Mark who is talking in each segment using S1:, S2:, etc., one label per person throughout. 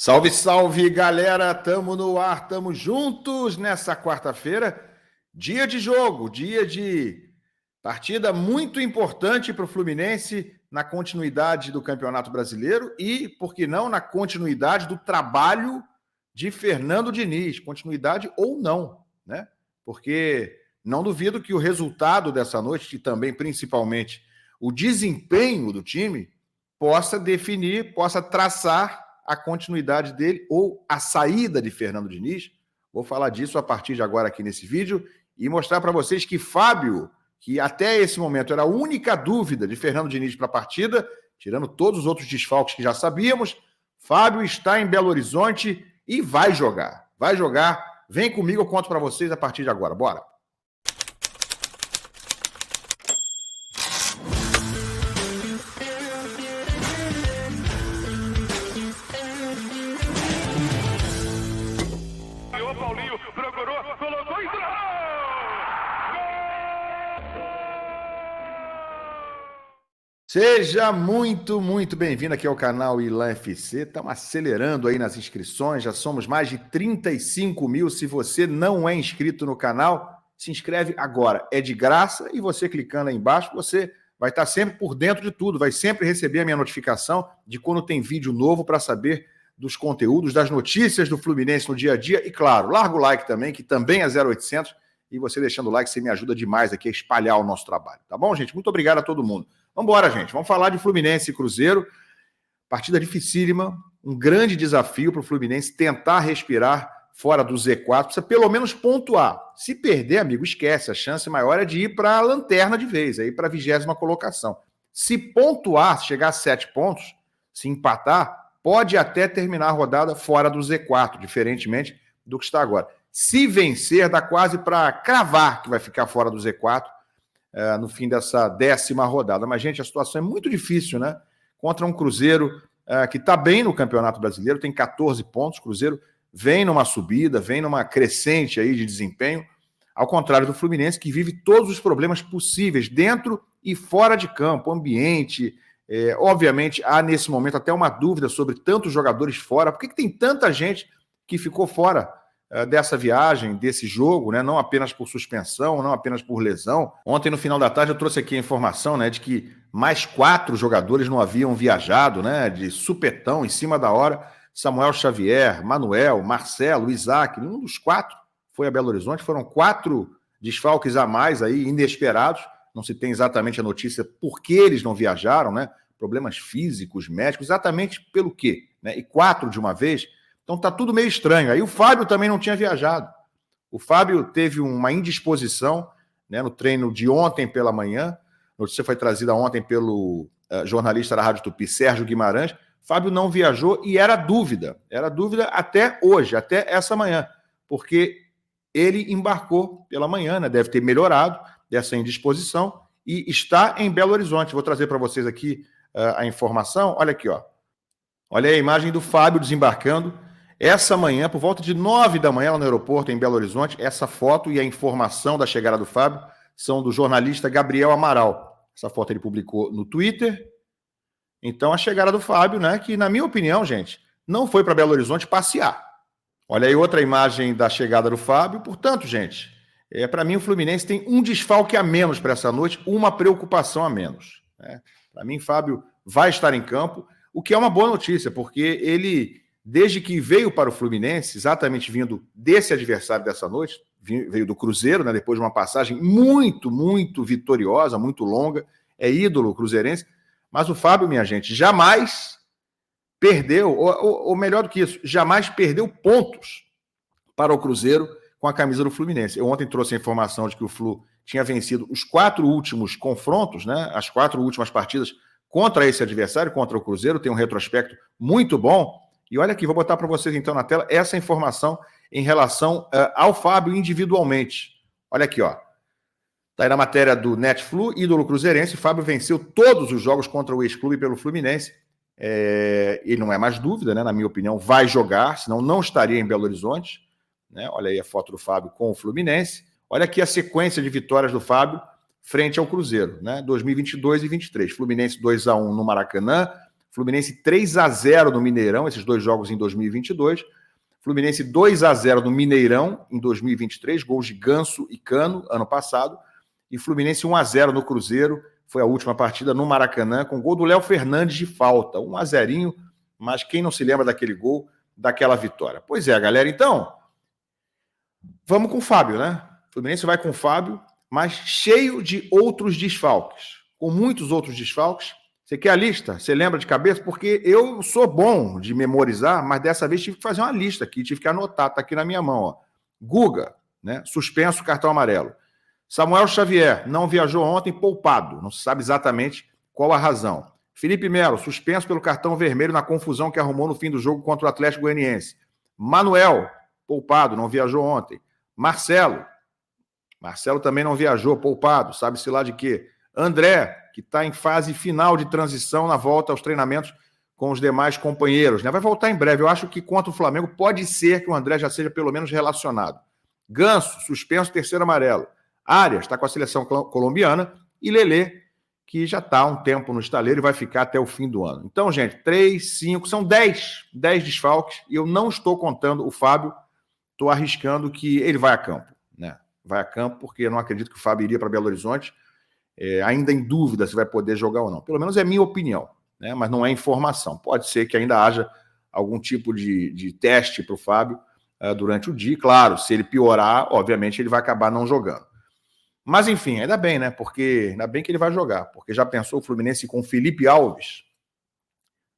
S1: Salve, salve, galera! Tamo no ar, tamo juntos nessa quarta-feira. Dia de jogo, dia de partida muito importante para o Fluminense na continuidade do Campeonato Brasileiro e, por que não, na continuidade do trabalho de Fernando Diniz. Continuidade ou não, né? Porque não duvido que o resultado dessa noite, e também, principalmente, o desempenho do time, possa definir, possa traçar a continuidade dele ou a saída de Fernando Diniz. Vou falar disso a partir de agora aqui nesse vídeo e mostrar para vocês que Fábio, que até esse momento era a única dúvida de Fernando Diniz para a partida, tirando todos os outros desfalques que já sabíamos, Fábio está em Belo Horizonte e vai jogar. Vai jogar. Vem comigo, eu conto para vocês a partir de agora. Bora! Seja muito bem-vindo aqui ao canal Ilan FC. Estamos acelerando aí nas inscrições, já somos mais de 35 mil. Se você não é inscrito no canal, se inscreve agora. É de graça e você clicando aí embaixo, você vai estar sempre por dentro de tudo, vai sempre receber a minha notificação de quando tem vídeo novo para saber dos conteúdos, das notícias do Fluminense no dia a dia. E claro, larga o like também, que também é 0800, e você deixando o like, você me ajuda demais aqui a espalhar o nosso trabalho. Tá bom, gente? Muito obrigado a todo mundo. Vamos embora, gente. Vamos falar de Fluminense e Cruzeiro. Partida dificílima, um grande desafio para o Fluminense tentar respirar fora do Z4. Precisa pelo menos pontuar. Se perder, amigo, esquece. A chance maior é de ir para a lanterna de vez, aí para a 20ª colocação. Se pontuar, se chegar a 7 pontos, se empatar, pode até terminar a rodada fora do Z4, diferentemente do que está agora. Se vencer, dá quase para cravar que vai ficar fora do Z4. No fim dessa 10ª rodada. Mas, gente, a situação é muito difícil, né? Contra um Cruzeiro que está bem no Campeonato Brasileiro, tem 14 pontos, o Cruzeiro vem numa subida, vem numa crescente aí de desempenho, ao contrário do Fluminense, que vive todos os problemas possíveis, dentro e fora de campo, ambiente. Obviamente, há nesse momento até uma dúvida sobre tantos jogadores fora. Por que tem tanta gente que ficou fora dessa viagem, desse jogo, né? Não apenas por suspensão, não apenas por lesão. Ontem, no final da tarde, eu trouxe aqui a informação, né, de que mais 4 jogadores não haviam viajado, né, de supetão, em cima da hora. Samuel Xavier, Manuel, Marcelo, Isaac, nenhum dos 4 foi a Belo Horizonte. Foram 4 desfalques a mais aí, inesperados. Não se tem exatamente a notícia por que eles não viajaram, né? Problemas físicos, médicos, exatamente pelo quê, né? E 4 de uma vez. Então tá tudo meio estranho. Aí o Fábio também não tinha viajado. O Fábio teve uma indisposição, né, no treino de ontem pela manhã. A notícia foi trazida ontem pelo jornalista da Rádio Tupi, Sérgio Guimarães. Fábio não viajou e era dúvida até hoje, até essa manhã, porque ele embarcou pela manhã, né, deve ter melhorado dessa indisposição e está em Belo Horizonte. Vou trazer para vocês aqui a informação. Olha aqui, ó. Olha aí a imagem do Fábio desembarcando essa manhã, por volta de 9 da manhã, lá no aeroporto, em Belo Horizonte. Essa foto e a informação da chegada do Fábio são do jornalista Gabriel Amaral. Essa foto ele publicou no Twitter. Então, a chegada do Fábio, né, que, na minha opinião, gente, não foi para Belo Horizonte passear. Olha aí outra imagem da chegada do Fábio. Portanto, gente, para mim o Fluminense tem um desfalque a menos para essa noite, uma preocupação a menos, né? Para mim, Fábio vai estar em campo, o que é uma boa notícia, porque ele, desde que veio para o Fluminense, exatamente vindo desse adversário dessa noite, veio do Cruzeiro, né, depois de uma passagem muito vitoriosa, muito longa, é ídolo cruzeirense, mas o Fábio, minha gente, jamais perdeu, ou melhor do que isso, jamais perdeu pontos para o Cruzeiro com a camisa do Fluminense. Eu ontem trouxe a informação de que o Flu tinha vencido os 4 últimos confrontos, né, as 4 últimas partidas contra esse adversário, contra o Cruzeiro, tem um retrospecto muito bom. E olha aqui, vou botar para vocês então na tela essa informação em relação ao Fábio individualmente. Olha aqui, ó. Está aí na matéria do Netflu, ídolo cruzeirense. Fábio venceu todos os jogos contra o ex-clube pelo Fluminense. Ele não é mais dúvida, né? Na minha opinião, vai jogar, senão não estaria em Belo Horizonte, né? Olha aí a foto do Fábio com o Fluminense. Olha aqui a sequência de vitórias do Fábio frente ao Cruzeiro, né? 2022 e 2023. Fluminense 2-1 no Maracanã, Fluminense 3-0 no Mineirão, esses dois jogos em 2022. Fluminense 2-0 no Mineirão em 2023, gols de Ganso e Cano, ano passado. E Fluminense 1-0 no Cruzeiro, foi a última partida no Maracanã, com gol do Léo Fernandes de falta. 1-0, mas quem não se lembra daquele gol, daquela vitória? Pois é, galera, então, vamos com o Fábio, né? O Fluminense vai com o Fábio, mas cheio de outros desfalques, com muitos outros desfalques. Você quer a lista? Você lembra de cabeça? Porque eu sou bom de memorizar, mas dessa vez tive que fazer uma lista aqui, tive que anotar, tá aqui na minha mão, ó. Guga, né? Suspenso, cartão amarelo. Samuel Xavier, não viajou ontem, poupado. Não se sabe exatamente qual a razão. Felipe Melo, suspenso pelo cartão vermelho na confusão que arrumou no fim do jogo contra o Atlético Goianiense. Manuel, poupado, não viajou ontem. Marcelo também não viajou, poupado, sabe-se lá de quê. André, que está em fase final de transição na volta aos treinamentos com os demais companheiros, né? Vai voltar em breve. Eu acho que contra o Flamengo pode ser que o André já seja pelo menos relacionado. Ganso, suspenso, terceiro amarelo. Arias está com a seleção colombiana e Lelê, que já está há um tempo no estaleiro e vai ficar até o fim do ano. Então, gente, 3, 5, são 10 desfalques e eu não estou contando o Fábio, estou arriscando que ele vai a campo, né? Vai a campo porque eu não acredito que o Fábio iria para Belo Horizonte, ainda em dúvida se vai poder jogar ou não. Pelo menos é minha opinião, né? Mas não é informação. Pode ser que ainda haja algum tipo de teste para o Fábio durante o dia. Claro, se ele piorar, obviamente ele vai acabar não jogando. Mas, enfim, ainda bem, né? Porque ainda bem que ele vai jogar. Porque já pensou o Fluminense com o Felipe Alves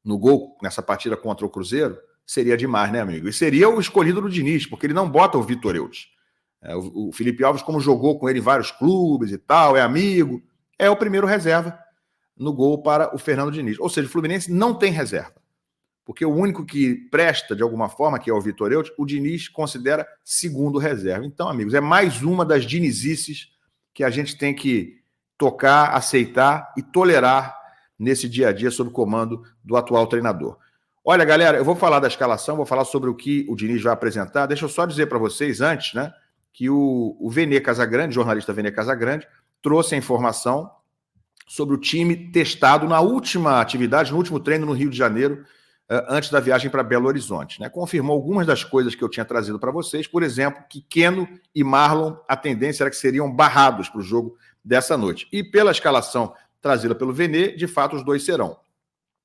S1: no gol nessa partida contra o Cruzeiro? Seria demais, né, amigo? E seria o escolhido do Diniz, porque ele não bota o Vitor Eudes. O Felipe Alves, como jogou com ele em vários clubes e tal, é amigo, é o primeiro reserva no gol para o Fernando Diniz. Ou seja, o Fluminense não tem reserva. Porque o único que presta de alguma forma, que é o Vitor Eudes, o Diniz considera segundo reserva. Então, amigos, é mais uma das dinizices que a gente tem que tocar, aceitar e tolerar nesse dia a dia sob o comando do atual treinador. Olha, galera, eu vou falar da escalação, vou falar sobre o que o Diniz vai apresentar. Deixa eu só dizer para vocês antes, né, que o Vene Casagrande, jornalista Vene Casagrande, trouxe a informação sobre o time testado na última atividade, no último treino no Rio de Janeiro, antes da viagem para Belo Horizonte, né? Confirmou algumas das coisas que eu tinha trazido para vocês, por exemplo, que Keno e Marlon, a tendência era que seriam barrados para o jogo dessa noite. E pela escalação trazida pelo Vene, de fato os dois serão.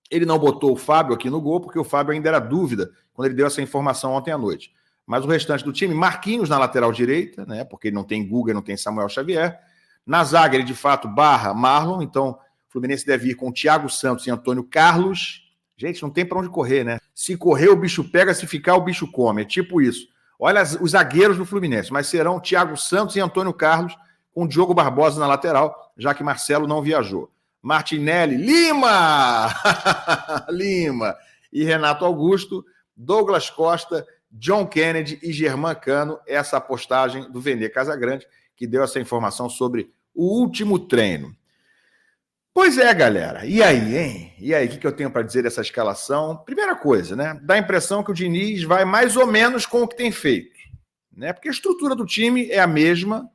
S1: Ele não botou o Fábio aqui no gol, porque o Fábio ainda era dúvida quando ele deu essa informação ontem à noite. Mas o restante do time, Marquinhos na lateral direita, né? Porque ele não tem Guga, não tem Samuel Xavier. Na zaga, ele de fato barra Marlon, então o Fluminense deve ir com Thiago Santos e Antônio Carlos. Gente, não tem para onde correr, né? Se correr, o bicho pega, se ficar, o bicho come. É tipo isso. Olha os zagueiros do Fluminense, mas serão Thiago Santos e Antônio Carlos, com Diogo Barbosa na lateral, já que Marcelo não viajou. Martinelli, Lima! Lima! E Renato Augusto, Douglas Costa, John Kennedy e Germán Cano. Essa postagem do Vene Casagrande, que deu essa informação sobre o último treino. Pois é, galera. E aí, hein? E aí, o que eu tenho para dizer dessa escalação? Primeira coisa, né? Dá a impressão que o Diniz vai mais ou menos com o que tem feito, né? Porque a estrutura do time é a mesma,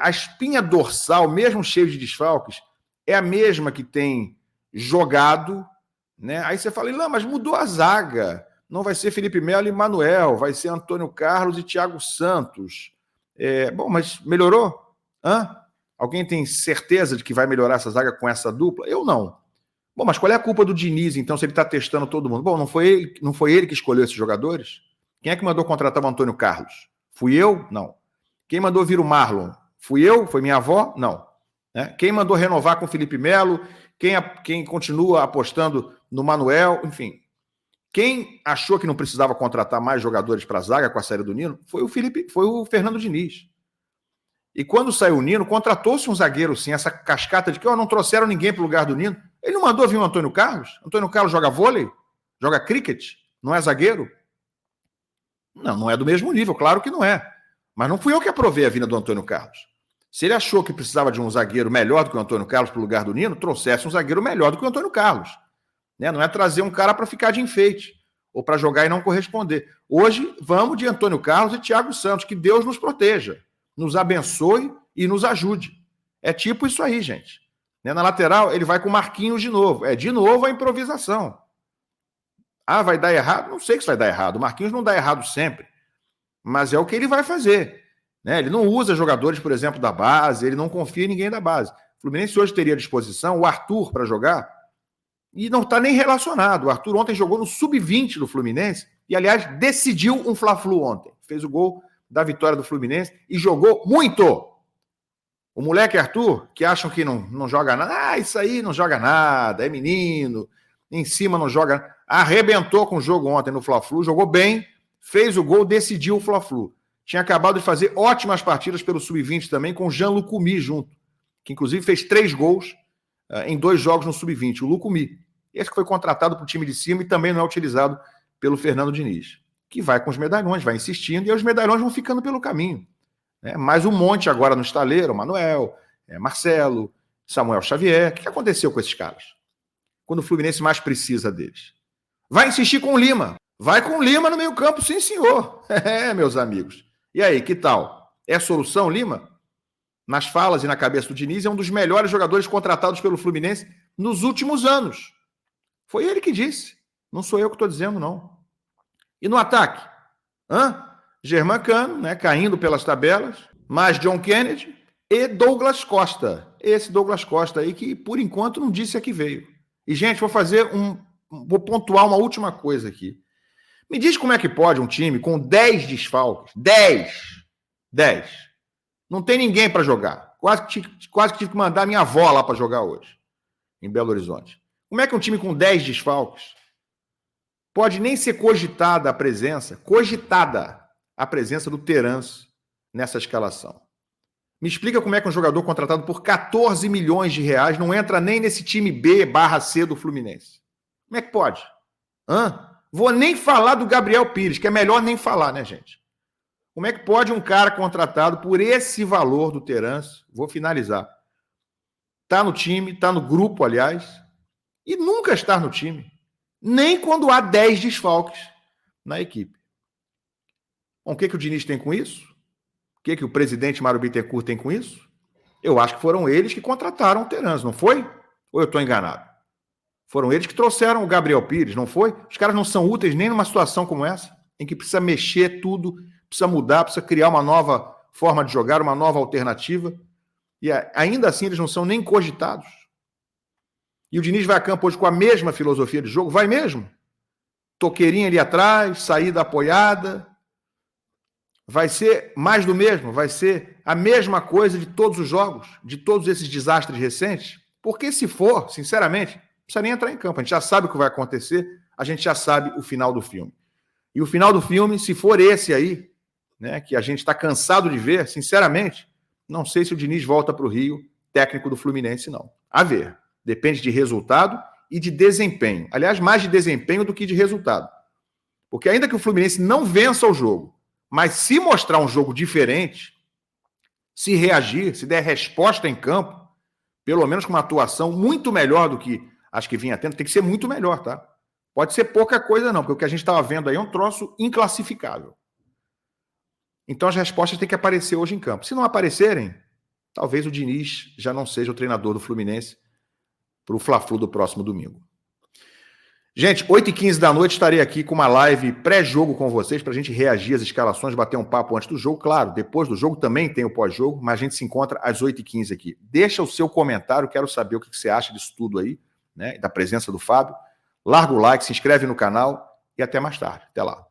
S1: a espinha dorsal, mesmo cheio de desfalques, é a mesma que tem jogado, né? Aí você fala, não, mas mudou a zaga. Não vai ser Felipe Melo e Manuel, vai ser Antônio Carlos e Thiago Santos. Bom, mas melhorou? Alguém tem certeza de que vai melhorar essa zaga com essa dupla? Eu não. Bom, mas qual é a culpa do Diniz, então, se ele está testando todo mundo? Bom, não foi ele que escolheu esses jogadores? Quem é que mandou contratar o Antônio Carlos? Fui eu? Não. Quem mandou vir o Marlon? Fui eu? Foi minha avó? Não. Quem mandou renovar com o Felipe Melo? Quem continua apostando no Manuel? Enfim. Quem achou que não precisava contratar mais jogadores para a zaga com a saída do Nino foi o Fernando Diniz. E quando saiu o Nino, contratou-se um zagueiro, sim, essa cascata de que não trouxeram ninguém para o lugar do Nino. Ele não mandou vir o Antônio Carlos? Antônio Carlos joga vôlei? Joga cricket? Não é zagueiro? Não é do mesmo nível, claro que não é. Mas não fui eu que aprovei a vinda do Antônio Carlos. Se ele achou que precisava de um zagueiro melhor do que o Antônio Carlos para o lugar do Nino, trouxesse um zagueiro melhor do que o Antônio Carlos. Né? Não é trazer um cara para ficar de enfeite ou para jogar e não corresponder. Hoje, vamos de Antônio Carlos e Thiago Santos. Que Deus nos proteja, nos abençoe e nos ajude. É tipo isso aí, gente. Né? Na lateral, ele vai com o Marquinhos de novo. É de novo a improvisação. Ah, vai dar errado? Não sei se vai dar errado. O Marquinhos não dá errado sempre. Mas é o que ele vai fazer. Né? Ele não usa jogadores, por exemplo, da base, ele não confia em ninguém da base. O Fluminense hoje teria à disposição o Arthur para jogar e não está nem relacionado. O Arthur ontem jogou no sub-20 do Fluminense e, aliás, decidiu um Fla-Flu ontem. Fez o gol da vitória do Fluminense e jogou muito. O moleque Arthur, que acham que não joga nada, isso aí não joga nada, é menino, em cima não joga, arrebentou com o jogo ontem no Fla-Flu, jogou bem, fez o gol, decidiu o Fla-Flu. Tinha acabado de fazer ótimas partidas pelo Sub-20 também, com o Jean Lucumi junto, que inclusive fez 3 gols em 2 jogos no Sub-20, o Lucumi. Esse que foi contratado para o time de cima e também não é utilizado pelo Fernando Diniz, que vai com os medalhões, vai insistindo, e os medalhões vão ficando pelo caminho. Mais um monte agora no estaleiro, Manuel, Marcelo, Samuel Xavier. O que aconteceu com esses caras? Quando o Fluminense mais precisa deles. Vai insistir com o Lima. Vai com o Lima no meio campo, sim senhor. Meus amigos. E aí, que tal? É solução, Lima? Nas falas e na cabeça do Diniz, é um dos melhores jogadores contratados pelo Fluminense nos últimos anos. Foi ele que disse. Não sou eu que estou dizendo, não. E no ataque? Germancano, né, caindo pelas tabelas, mais John Kennedy e Douglas Costa. Esse Douglas Costa aí que, por enquanto, não disse a que veio. E, gente, vou pontuar uma última coisa aqui. Me diz como é que pode um time com 10 desfalques, 10, não tem ninguém para jogar. Quase que tive que mandar minha avó lá para jogar hoje, em Belo Horizonte. Como é que um time com 10 desfalques pode nem ser cogitada a presença do Terence nessa escalação? Me explica como é que um jogador contratado por 14 milhões de reais não entra nem nesse time B/C do Fluminense. Como é que pode? Vou nem falar do Gabriel Pires, que é melhor nem falar, né, gente? Como é que pode um cara contratado por esse valor do Terence, vou finalizar, tá no time, tá no grupo, aliás, e nunca estar no time, nem quando há 10 desfalques na equipe? Bom, o que o Diniz tem com isso? O que o presidente Mário Bittencourt tem com isso? Eu acho que foram eles que contrataram o Terence, não foi? Ou eu estou enganado? Foram eles que trouxeram o Gabriel Pires, não foi? Os caras não são úteis nem numa situação como essa, em que precisa mexer tudo, precisa mudar, precisa criar uma nova forma de jogar, uma nova alternativa. E ainda assim eles não são nem cogitados. E o Diniz vai a campo hoje com a mesma filosofia de jogo? Vai mesmo? Toqueirinha ali atrás, saída apoiada. Vai ser mais do mesmo? Vai ser a mesma coisa de todos os jogos, de todos esses desastres recentes? Porque se for, sinceramente, não precisa nem entrar em campo. A gente já sabe o que vai acontecer, a gente já sabe o final do filme. E o final do filme, se for esse aí, né, que a gente está cansado de ver, sinceramente, não sei se o Diniz volta para o Rio, técnico do Fluminense, não. A ver. Depende de resultado e de desempenho. Aliás, mais de desempenho do que de resultado. Porque ainda que o Fluminense não vença o jogo, mas se mostrar um jogo diferente, se reagir, se der resposta em campo, pelo menos com uma atuação muito melhor do que as que vinha tendo, tem que ser muito melhor, tá? Pode ser pouca coisa não, porque o que a gente estava vendo aí é um troço inclassificável. Então as respostas têm que aparecer hoje em campo. Se não aparecerem, talvez o Diniz já não seja o treinador do Fluminense para o Fla-Flu do próximo domingo. Gente, 8h15 da noite estarei aqui com uma live pré-jogo com vocês para a gente reagir às escalações, bater um papo antes do jogo. Claro, depois do jogo também tem o pós-jogo, mas a gente se encontra às 8h15 aqui. Deixa o seu comentário, quero saber o que você acha disso tudo aí, né, da presença do Fábio. Larga o like, se inscreve no canal e até mais tarde. Até lá.